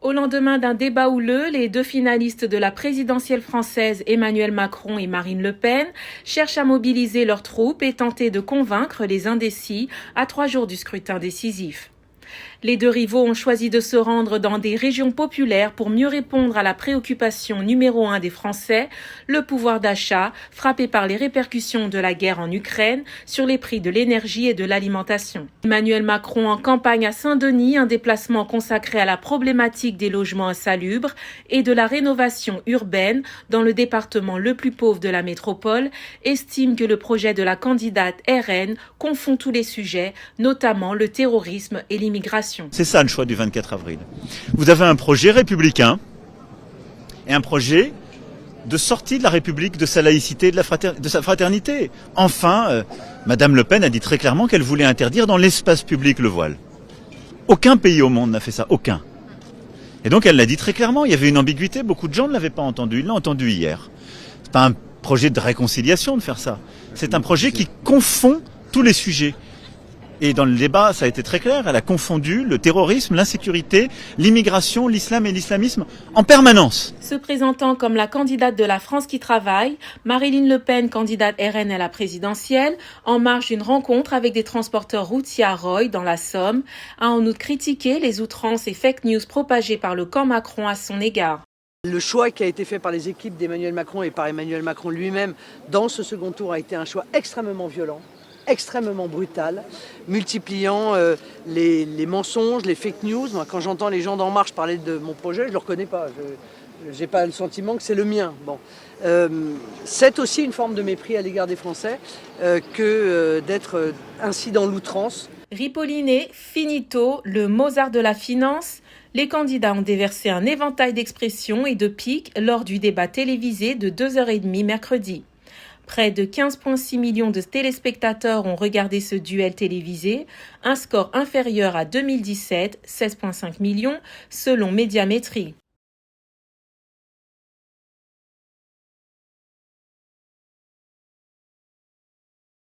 Au lendemain d'un débat houleux, les deux finalistes de la présidentielle française, Emmanuel Macron et Marine Le Pen, cherchent à mobiliser leurs troupes et tenter de convaincre les indécis à 3 jours du scrutin décisif. Les deux rivaux ont choisi de se rendre dans des régions populaires pour mieux répondre à la préoccupation numéro 1 des Français, le pouvoir d'achat, frappé par les répercussions de la guerre en Ukraine sur les prix de l'énergie et de l'alimentation. Emmanuel Macron en campagne à Saint-Denis, un déplacement consacré à la problématique des logements insalubres et de la rénovation urbaine dans le département le plus pauvre de la métropole, estime que le projet de la candidate RN confond tous les sujets, notamment le terrorisme et l'immigration. C'est ça le choix du 24 avril. Vous avez un projet républicain et un projet de sortie de la République, de sa laïcité, de sa fraternité. Enfin, Madame Le Pen a dit très clairement qu'elle voulait interdire dans l'espace public le voile. Aucun pays au monde n'a fait ça, aucun. Et donc elle l'a dit très clairement, il y avait une ambiguïté, beaucoup de gens ne l'avaient pas entendu, ils l'ont entendu hier. C'est pas un projet de réconciliation de faire ça, c'est un projet qui confond tous les sujets. Et dans le débat, ça a été très clair, elle a confondu le terrorisme, l'insécurité, l'immigration, l'islam et l'islamisme en permanence. Se présentant comme la candidate de la France qui travaille, Marine Le Pen, candidate RN à la présidentielle, en marge d'une rencontre avec des transporteurs routiers à Roye, dans la Somme, a en outre critiqué les outrances et fake news propagées par le camp Macron à son égard. Le choix qui a été fait par les équipes d'Emmanuel Macron et par Emmanuel Macron lui-même dans ce second tour a été un choix extrêmement violent, extrêmement brutal, multipliant les mensonges, les fake news. Moi, quand j'entends les gens d'En Marche parler de mon projet, je ne le reconnais pas. Je n'ai pas le sentiment que c'est le mien. Bon. C'est aussi une forme de mépris à l'égard des Français que d'être ainsi dans l'outrance. Ripolliné, finito, le Mozart de la finance, les candidats ont déversé un éventail d'expressions et de piques lors du débat télévisé de 2h30 mercredi. Près de 15,6 millions de téléspectateurs ont regardé ce duel télévisé, un score inférieur à 2017, 16,5 millions, selon Médiamétrie.